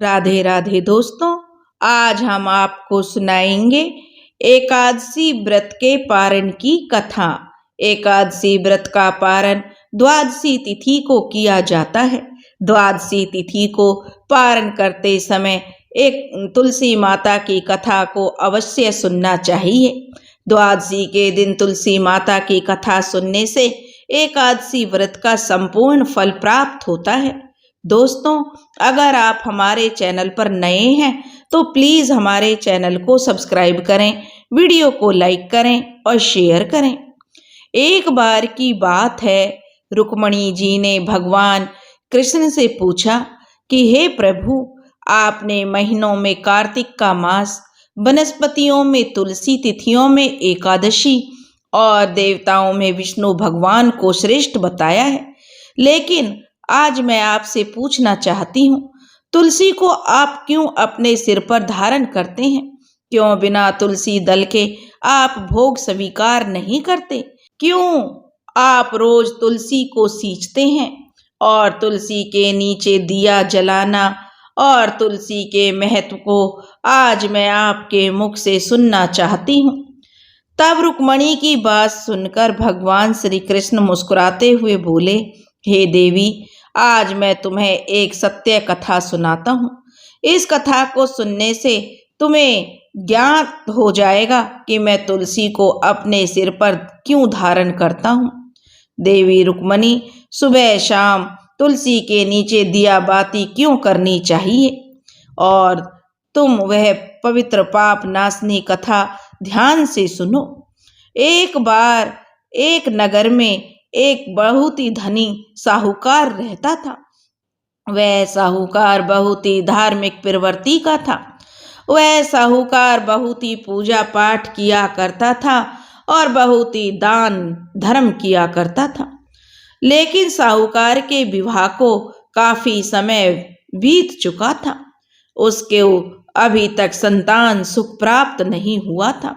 राधे राधे दोस्तों, आज हम आपको सुनाएंगे एकादशी व्रत के पारण की कथा। एकादशी व्रत का पारण द्वादशी तिथि को किया जाता है। द्वादशी तिथि को पारण करते समय एक तुलसी माता की कथा को अवश्य सुनना चाहिए। द्वादशी के दिन तुलसी माता की कथा सुनने से एकादशी व्रत का संपूर्ण फल प्राप्त होता है। दोस्तों, अगर आप हमारे चैनल पर नए हैं तो प्लीज़ हमारे चैनल को सब्सक्राइब करें, वीडियो को लाइक करें और शेयर करें। एक बार की बात है, रुक्मणी जी ने भगवान कृष्ण से पूछा कि हे प्रभु, आपने महीनों में कार्तिक का मास, वनस्पतियों में तुलसी, तिथियों में एकादशी और देवताओं में विष्णु भगवान को श्रेष्ठ बताया है, लेकिन आज मैं आपसे पूछना चाहती हूँ, तुलसी को आप क्यों अपने सिर पर धारण करते हैं? क्यों बिना तुलसी दल के आप भोग स्वीकार नहीं करते? क्यों आप रोज तुलसी को सींचते हैं? और तुलसी के नीचे दिया जलाना और तुलसी के महत्व को आज मैं आपके मुख से सुनना चाहती हूँ। तब रुक्मणी की बात सुनकर भगवान श्री कृष्ण मुस्कुराते हुए बोले, हे देवी, आज मैं तुम्हें एक सत्य कथा सुनाता हूँ। इस कथा को सुनने से तुम्हें ज्ञात हो जाएगा कि मैं तुलसी को अपने सिर पर क्यों धारण करता हूँ। देवी रुक्मणी, सुबह शाम तुलसी के नीचे दिया बाती क्यों करनी चाहिए? और तुम वह पवित्र पाप नाशनी कथा ध्यान से सुनो। एक बार एक नगर में एक बहुत ही धनी साहूकार रहता था। वह साहूकार बहुत ही धार्मिक प्रवृत्ति का था। वह साहूकार बहुत ही पूजा पाठ किया करता था और बहुत ही दान धर्म किया करता था। लेकिन साहूकार के विवाह को काफी समय बीत चुका था। उसके अभी तक संतान सुख प्राप्त नहीं हुआ था।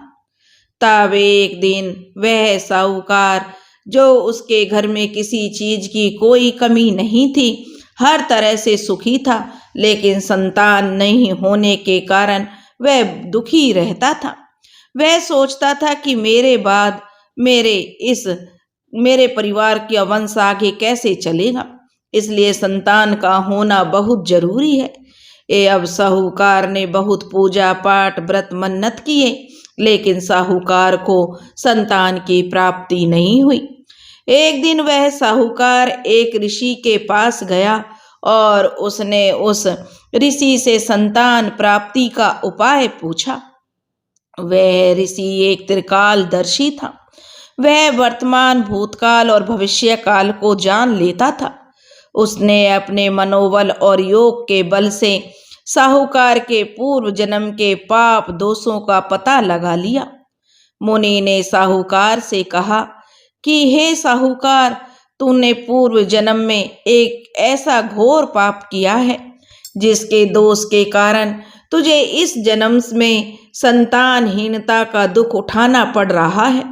तब एक दिन वह साहूकार, जो उसके घर में किसी चीज की कोई कमी नहीं थी, हर तरह से सुखी था, लेकिन संतान नहीं होने के कारण वह दुखी रहता था। वह सोचता था कि मेरे बाद मेरे परिवार का वंश आगे कैसे चलेगा, इसलिए संतान का होना बहुत जरूरी है। अब साहूकार ने बहुत पूजा पाठ व्रत मन्नत किए, लेकिन साहूकार को संतान की प्राप्ति नहीं हुई। एक दिन वह साहूकार एक ऋषि के पास गया और उसने उस ऋषि से संतान प्राप्ति का उपाय पूछा। वह ऋषि एक त्रिकालदर्शी था। वह वर्तमान, भूतकाल और भविष्य काल को जान लेता था। उसने अपने मनोबल और योग के बल से साहूकार के पूर्व जन्म के पाप दोषों का पता लगा लिया। मुनि ने साहूकार से कहा कि हे साहूकार, तूने पूर्व जन्म में एक ऐसा घोर पाप किया है जिसके दोष के कारण तुझे इस जन्म में संतानहीनता का दुख उठाना पड़ रहा है।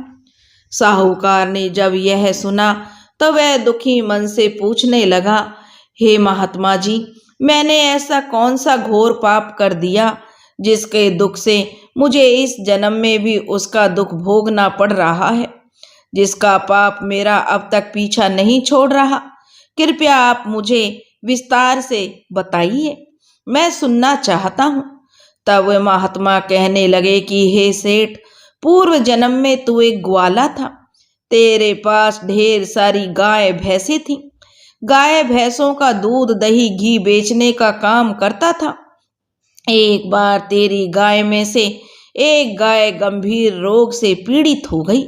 साहूकार ने जब यह सुना तो वह दुखी मन से पूछने लगा, हे महात्मा जी, मैंने ऐसा कौन सा घोर पाप कर दिया जिसके दुख से मुझे इस जन्म में भी उसका दुख भोगना पड़ रहा है, जिसका पाप मेरा अब तक पीछा नहीं छोड़ रहा? कृपया आप मुझे विस्तार से बताइए, मैं सुनना चाहता हूँ। तब वह महात्मा कहने लगे कि हे सेठ, पूर्व जन्म में तू एक ग्वाला था। तेरे पास ढेर सारी गाय भैंसें थीं। गाय भैंसों का दूध, दही, घी बेचने का काम करता था। एक बार तेरी गाय में से एक गाय गंभीर रोग से पीड़ित हो गई।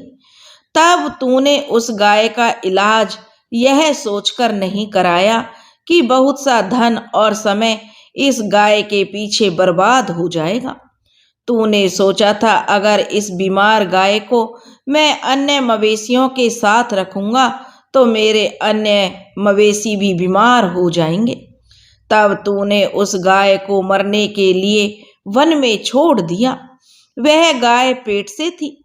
तब तूने उस गाय का इलाज यह सोचकर नहीं कराया कि बहुत सा धन और समय इस गाय के पीछे बर्बाद हो जाएगा। तूने सोचा था अगर इस बीमार गाय को मैं अन्य मवेशियों के साथ रखूंगा तो मेरे अन्य मवेशी भी बीमार हो जाएंगे। तब तूने उस गाय को मरने के लिए वन में छोड़ दिया। वह गाय पेट से थी।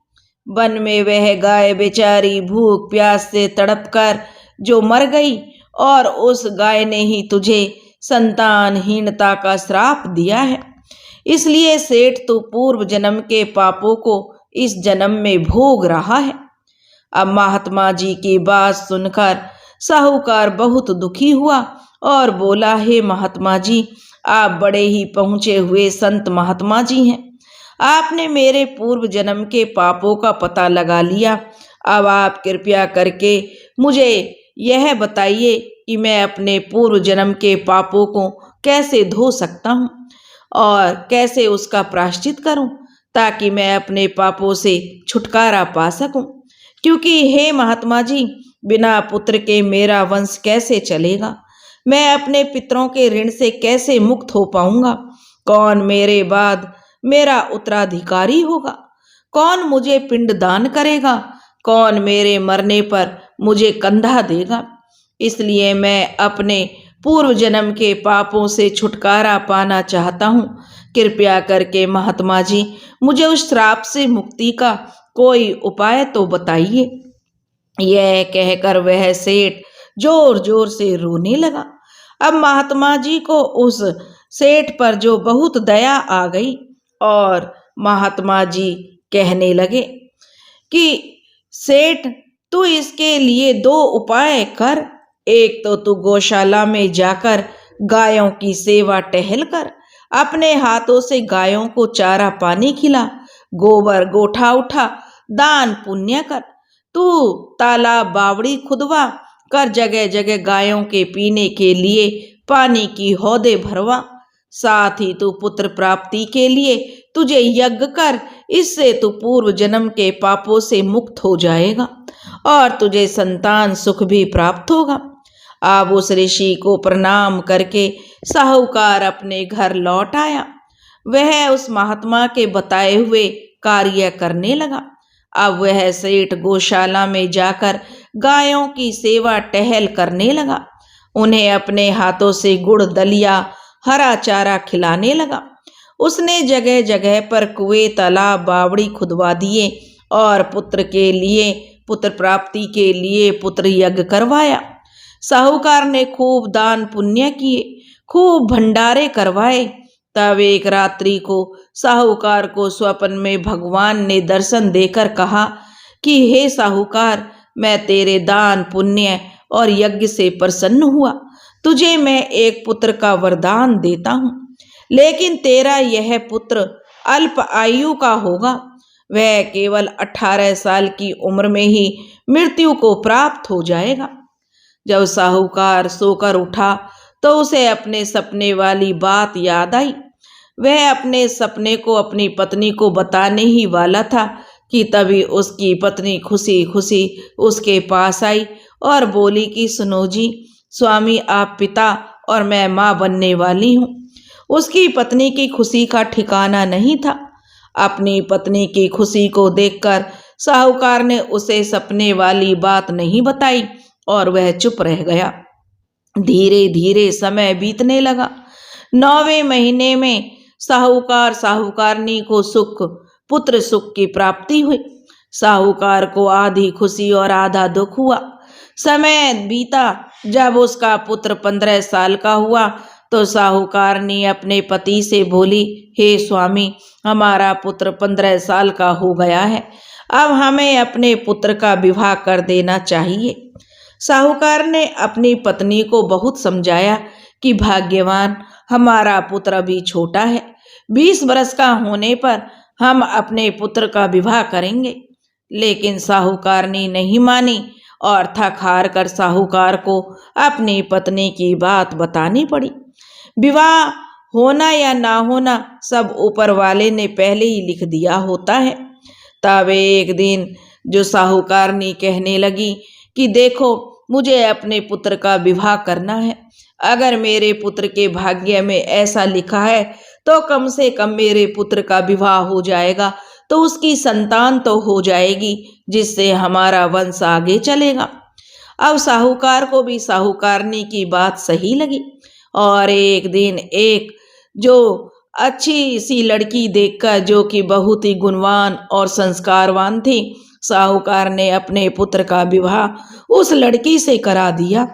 वन में वह गाय बेचारी भूख प्यास से तड़पकर जो मर गई, और उस गाय ने ही तुझे संतानहीनता का श्राप दिया है। इसलिए सेठ तो पूर्व जन्म के पापों को इस जन्म में भोग रहा है। अब महात्मा जी की बात सुनकर साहूकार बहुत दुखी हुआ और बोला, हे महात्मा जी, आप बड़े ही पहुंचे हुए संत महात्मा जी हैं। आपने मेरे पूर्व जन्म के पापों का पता लगा लिया। अब आप कृपया करके मुझे यह बताइए कि मैं अपने पूर्व जन्म के पापों को कैसे धो सकता हूँ और कैसे उसका प्रायश्चित करूं, ताकि मैं अपने पापों से छुटकारा पा सकूं। क्योंकि हे महात्मा जी, बिना पुत्र के मेरा वंश कैसे चलेगा? मैं अपने पितरों के ऋण से कैसे मुक्त हो पाऊंगा? कौन मेरे बाद मेरा उत्तराधिकारी होगा? कौन मुझे पिंड दान करेगा? कौन मेरे मरने पर मुझे कंधा देगा? इसलिए मैं अपने पूर्व जन्म के पापों से छुटकारा पाना चाहता हूँ। कृपया करके महात्मा जी मुझे उस श्राप से मुक्ति का कोई उपाय तो बताइए। यह कहकर वह सेठ जोर जोर से रोने लगा। अब महात्मा जी को उस सेठ पर जो बहुत दया आ गई और महात्मा जी कहने लगे कि सेठ, तू इसके लिए दो उपाय कर। एक तो तू गौशाला में जाकर गायों की सेवा टहल कर, अपने हाथों से गायों को चारा पानी खिला, गोबर गोठा उठा, दान पुण्य कर। तू तालाब बावड़ी खुदवा कर, जगह जगह गायों के पीने के लिए पानी की हौदे भरवा। साथ ही तू पुत्र प्राप्ति के लिए तुझे यज्ञ कर, इससे तू पूर्व जन्म के पापों से मुक्त हो जाएगा और तुझे संतान सुख भी प्राप्त होगा। अब उस ऋषि को प्रणाम करके साहूकार अपने घर लौट आया। वह उस महात्मा के बताए हुए कार्य करने लगा। अब वह सेठ गौशाला में जाकर गायों की सेवा टहल करने लगा। उन्हें अपने हाथों से गुड़ दलिया हरा चारा खिलाने लगा। उसने जगह जगह पर कुएं तालाब बावड़ी खुदवा दिए और पुत्र प्राप्ति के लिए पुत्र यज्ञ करवाया। साहूकार ने खूब दान पुण्य किए, खूब भंडारे करवाए। तब एक रात्रि को साहूकार को स्वप्न में भगवान ने दर्शन देकर कहा कि हे साहूकार, मैं तेरे दान पुण्य और यज्ञ से प्रसन्न हुआ। तुझे मैं एक पुत्र का वरदान देता हूँ, लेकिन तेरा यह पुत्र अल्प आयु का होगा। वह केवल 18 साल की उम्र में ही मृत्यु को प्राप्त हो जाएगा। जब साहूकार सोकर उठा तो उसे अपने सपने वाली बात याद आई। वह अपने सपने को अपनी पत्नी को बताने ही वाला था कि तभी उसकी पत्नी खुशी खुशी उसके पास आई और बोली कि सुनो जी, स्वामी आप पिता और मैं माँ बनने वाली हूँ। उसकी पत्नी की खुशी का ठिकाना नहीं था। अपनी पत्नी की खुशी को देखकर साहूकार ने उसे सपने वाली बात नहीं बताई और वह चुप रह गया। धीरे धीरे समय बीतने लगा। 9वें महीने में साहूकारनी को पुत्र सुख की प्राप्ति हुई। साहूकार को आधी खुशी और आधा दुख हुआ। समय बीता। जब उसका पुत्र 15 साल का हुआ तो साहूकारनी अपने पति से बोली, हे स्वामी, हमारा पुत्र 15 साल का हो गया है, अब हमें अपने पुत्र का विवाह कर देना चाहिए। साहूकार ने अपनी पत्नी को बहुत समझाया कि भाग्यवान, हमारा पुत्र अभी छोटा है, 20 वर्ष का होने पर हम अपने पुत्र का विवाह करेंगे। लेकिन साहूकारनी नहीं मानी और थक हार कर साहूकार को अपनी पत्नी की बात बतानी पड़ी। विवाह होना या ना होना सब ऊपर वाले ने पहले ही लिख दिया होता है। तब एक दिन जो साहूकारनी कहने लगी कि देखो, मुझे अपने पुत्र का विवाह करना है। अगर मेरे पुत्र के भाग्य में ऐसा लिखा है तो कम से कम मेरे पुत्र का विवाह हो जाएगा, तो उसकी संतान तो हो जाएगी, जिससे हमारा वंश आगे चलेगा। अब साहूकार को भी साहूकारनी की बात सही लगी और एक दिन एक जो अच्छी सी लड़की देखकर, जो कि बहुत ही गुणवान और संस्कारवान थी, साहूकार ने अपने पुत्र का विवाह उस लड़की से करा दिया।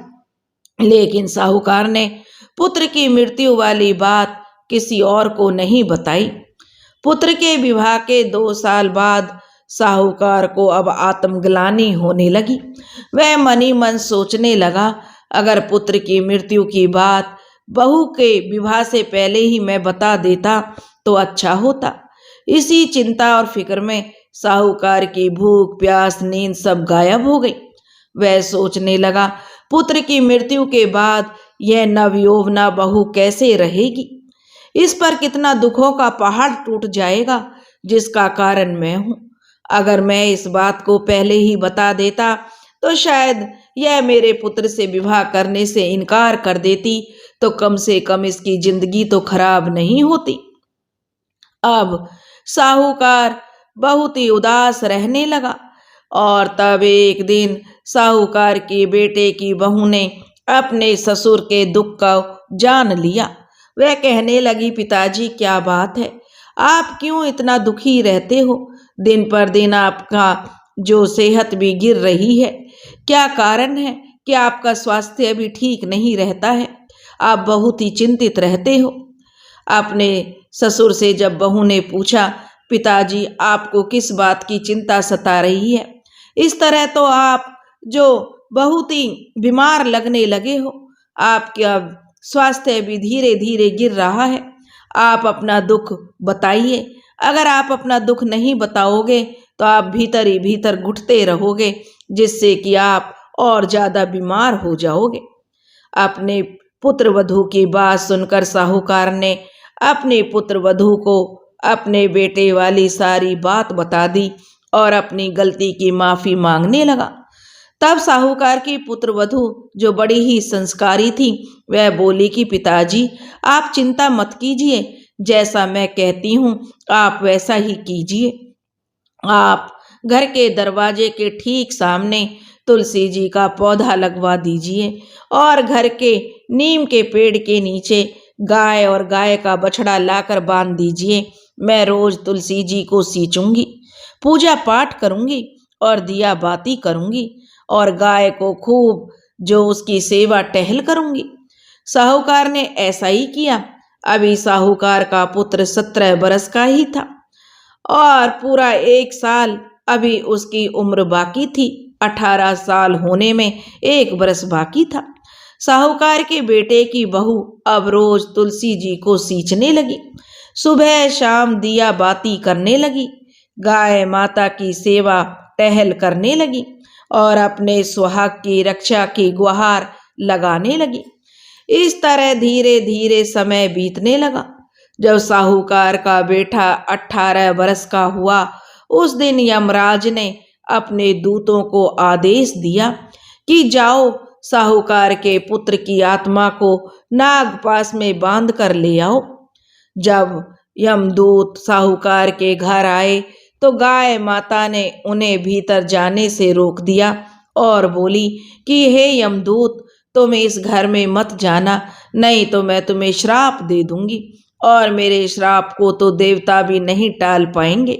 लेकिन साहूकार ने पुत्र की मृत्यु वाली बात किसी और को नहीं बताई। पुत्र के विवाह के 2 साल बाद साहूकार को अब आत्मग्लानि होने लगी। वह मन ही मन सोचने लगा, अगर पुत्र की मृत्यु की बात बहू के विवाह से पहले ही मैं बता देता तो अच्छा होता। इसी चिंता और फिक्र में साहूकार की भूख प्यास नींद सब गायब हो गई। वह सोचने लगा, पुत्र की मृत्यु के बाद यह नवयौवना बहू कैसे रहेगी। इस पर कितना दुखों का पहाड़ टूट जाएगा, जिसका कारण मैं हूं। अगर मैं इस बात को पहले ही बता देता तो शायद यह मेरे पुत्र से विवाह करने से इनकार कर देती, तो कम से कम इसकी जिंदगी तो खराब नहीं होती। अब साहूकार बहुत ही उदास रहने लगा और तब एक दिन साहूकार के बेटे की बहू ने अपने ससुर के दुख को जान लिया। वह कहने लगी, पिताजी क्या बात है, आप क्यों इतना दुखी रहते हो? दिन पर दिन आपका जो सेहत भी गिर रही है, क्या कारण है कि आपका स्वास्थ्य भी ठीक नहीं रहता है? आप बहुत ही चिंतित रहते हो। अपने ससुर से जब बहू ने पूछा, पिताजी आपको किस बात की चिंता सता रही है? इस तरह तो आप जो बहुत ही बीमार लगने लगे हो, आपका स्वास्थ्य भी धीरे धीरे गिर रहा है। आप अपना दुख बताइए। अगर आप अपना दुख नहीं बताओगे तो आप भीतर ही भीतर घुटते रहोगे, जिससे कि आप और ज्यादा बीमार हो जाओगे। अपने पुत्र वधू की बात सुनकर साहूकार ने अपने पुत्र वधू को अपने बेटे वाली सारी बात बता दी और अपनी गलती की माफी मांगने लगा। तब साहूकार की पुत्र वधू, जो बड़ी ही संस्कारी थी, वह बोली कि पिताजी आप चिंता मत कीजिए, जैसा मैं कहती हूँ आप वैसा ही कीजिए। आप घर के दरवाजे के ठीक सामने तुलसी जी का पौधा लगवा दीजिए और घर के नीम के पेड़ के नीचे गाय और गाय का बछड़ा लाकर बांध दीजिए। मैं रोज तुलसी जी को सींचूंगी, पूजा पाठ करूंगी और दिया बाती करूंगी और गाय को खूब जो उसकी सेवा टहल करूंगी। साहूकार ने ऐसा ही किया। अभी साहूकार का पुत्र 17 बरस का ही था और पूरा 1 साल अभी उसकी उम्र बाकी थी। 18 साल होने में 1 बरस बाकी था। साहूकार के बेटे की बहू अब रोज तुलसी जी को सींचने लगी, सुबह शाम दिया बाती करने लगी, गाय माता की सेवा टहल करने लगी और अपने सुहाग की रक्षा की गुहार लगाने लगी। इस तरह धीरे धीरे समय बीतने लगा। जब साहूकार का बेटा 18 बरस का हुआ, उस दिन यमराज ने अपने दूतों को आदेश दिया कि जाओ साहूकार के पुत्र की आत्मा को नागपाश में बांध कर ले आओ। जब यमदूत साहूकार के घर आए तो गाय माता ने उन्हें भीतर जाने से रोक दिया और बोली कि हे यमदूत, तुम इस घर में मत जाना, नहीं तो मैं तुम्हें श्राप दे दूंगी और मेरे श्राप को तो देवता भी नहीं टाल पाएंगे।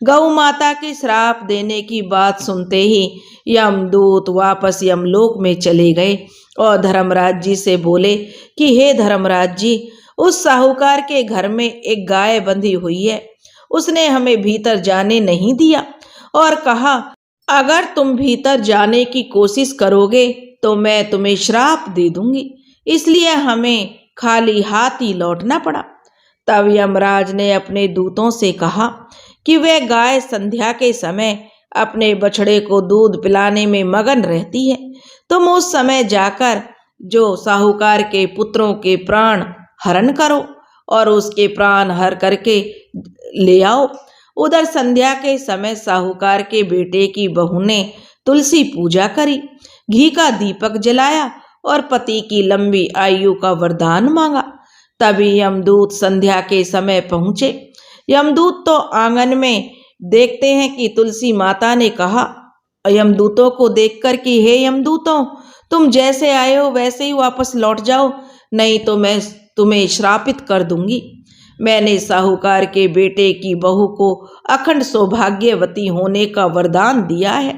गौ माता के श्राप देने की बात सुनते ही यमदूत वापस यमलोक में चले गए और धर्मराज जी से बोले कि हे धर्मराज जी, उस साहूकार के घर में एक गाय बंधी हुई है। उसने हमें भीतर जाने नहीं दिया और कहा, अगर तुम भीतर जाने की कोशिश करोगे तो मैं तुम्हें श्राप दे दूंगी, इसलिए हमें खाली हाथ ही लौटना पड़ा। तब यमराज ने अपने दूतों से कहा कि वह गाय संध्या के समय अपने बछड़े को दूध पिलाने में मगन रहती है। तुम उस समय जाकर जो साहूकार के पुत्रों के प्राण हरण करो और उसके प्राण हर करके ले आओ। उधर संध्या के समय साहूकार के बेटे की बहू ने तुलसी पूजा करी, घी का दीपक जलाया और पति की लंबी आयु का वरदान मांगा। तभी यमदूत संध्या के समय पहुंचे। यमदूत तो आंगन में देखते हैं कि तुलसी माता ने कहा यमदूतों को देखकर कि हे यमदूतों, तुम जैसे आए हो वैसे ही वापस लौट जाओ, नहीं तो मैं तुम्हें श्रापित कर दूंगी। मैंने साहूकार के बेटे की बहू को अखंड सौभाग्यवती होने का वरदान दिया है।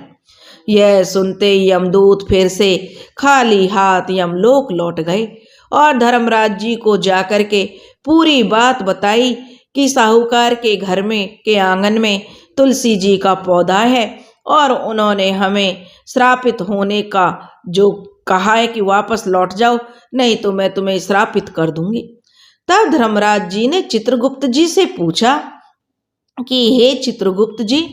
यह सुनते यमदूत फिर से खाली हाथ यमलोक लौट गए और धर्मराज जी को जाकर के पूरी बात बताई कि साहूकार के घर में के आंगन में तुलसी जी का पौधा है और उन्होंने हमें श्रापित होने का जो कहा है कि वापस लौट जाओ, नहीं तो मैं तुम्हें श्रापित कर दूंगी। तब धर्मराज जी ने चित्रगुप्त जी से पूछा कि हे चित्रगुप्त जी,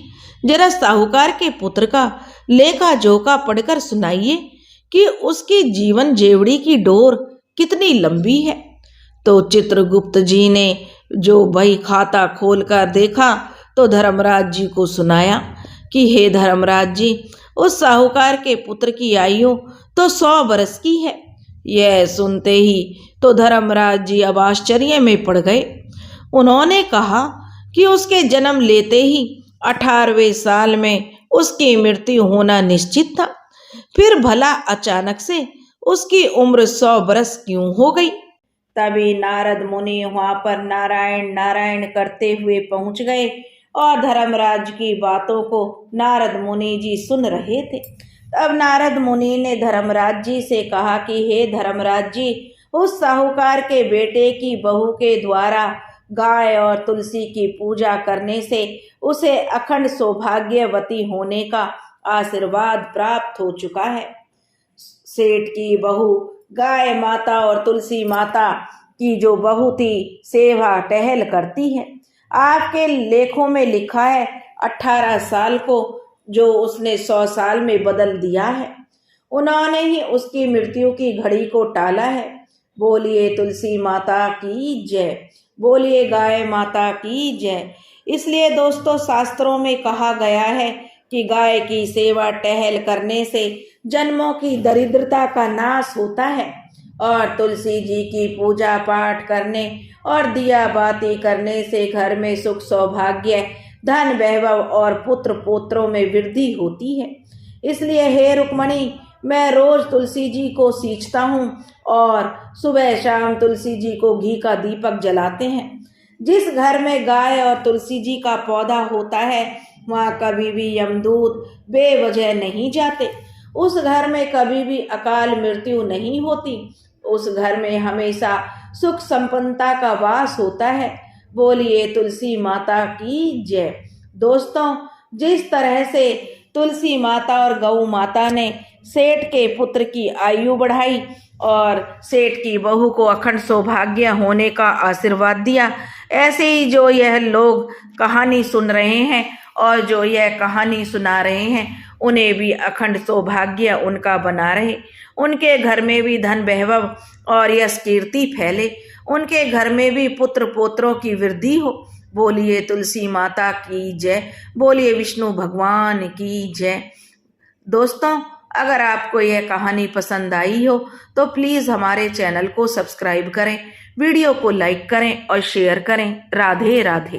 जरा साहूकार के पुत्र का लेखा जोखा पढ़कर सुनाइए कि उसकी जीवन जेवड़ी की डोर कितनी लंबी है। तो चित्रगुप्त जी ने जो बही खाता खोलकर देखा तो धर्मराज जी को सुनाया कि हे धर्मराज जी, उस साहूकार के पुत्र की आयु तो 100 बरस की है। यह सुनते ही तो धर्मराज जी अब आश्चर्य में पड़ गए। उन्होंने कहा कि उसके जन्म लेते ही 18वें साल में उसकी मृत्यु होना निश्चित था, फिर भला अचानक से उसकी उम्र 100 बरस क्यों हो गई। तभी नारद मुनि वहां पर नारायण नारायण करते हुए पहुंच गए और धर्मराज की बातों को नारद मुनि जी सुन रहे थे। तब नारद मुनि ने धर्मराज जी से कहा कि हे धर्मराज जी, उस साहूकार के बेटे की बहू के द्वारा गाय और तुलसी की पूजा करने से उसे अखंड सौभाग्यवती होने का आशीर्वाद प्राप्त हो चुका है। सेठ की बहू गाय माता और तुलसी माता की जो बहू थी सेवा टहल करती है। आपके लेखों में लिखा है 18 साल को जो उसने 100 साल में बदल दिया है, उन्होंने ही उसकी मृत्यु की घड़ी को टाला है। बोलिए तुलसी माता की जय, बोलिए गाय माता की जय। इसलिए दोस्तों शास्त्रों में कहा गया है कि गाय की सेवा टहल करने से जन्मों की दरिद्रता का नाश होता है और तुलसी जी की पूजा पाठ करने और दिया बाती करने से घर में सुख सौभाग्य धन वैभव और पुत्र पोत्रों में वृद्धि होती है। इसलिए हे रुक्मणी, मैं रोज तुलसी जी को सींचता हूँ और सुबह शाम तुलसी जी को घी का दीपक जलाते हैं। जिस घर में गाय और तुलसी जी का पौधा होता है वहाँ कभी भी यमदूत बेवजह नहीं जाते। उस घर में कभी भी अकाल मृत्यु नहीं होती। उस घर में हमेशा सुख संपन्नता का वास होता है। बोलिए तुलसी माता की जय। दोस्तों, जिस तरह से तुलसी माता और गौ माता ने सेठ के पुत्र की आयु बढ़ाई और सेठ की बहू को अखंड सौभाग्य होने का आशीर्वाद दिया, ऐसे ही जो यह लोग कहानी सुन रहे हैं और जो यह कहानी सुना रहे हैं उन्हें भी अखंड सौभाग्य उनका बना रहे। उनके घर में भी धन वैभव और यश कीर्ति फैले। उनके घर में भी पुत्र पोत्रों की वृद्धि हो। बोलिए तुलसी माता की जय, बोलिए विष्णु भगवान की जय। दोस्तों, अगर आपको यह कहानी पसंद आई हो तो प्लीज़ हमारे चैनल को सब्सक्राइब करें, वीडियो को लाइक करें और शेयर करें। राधे राधे।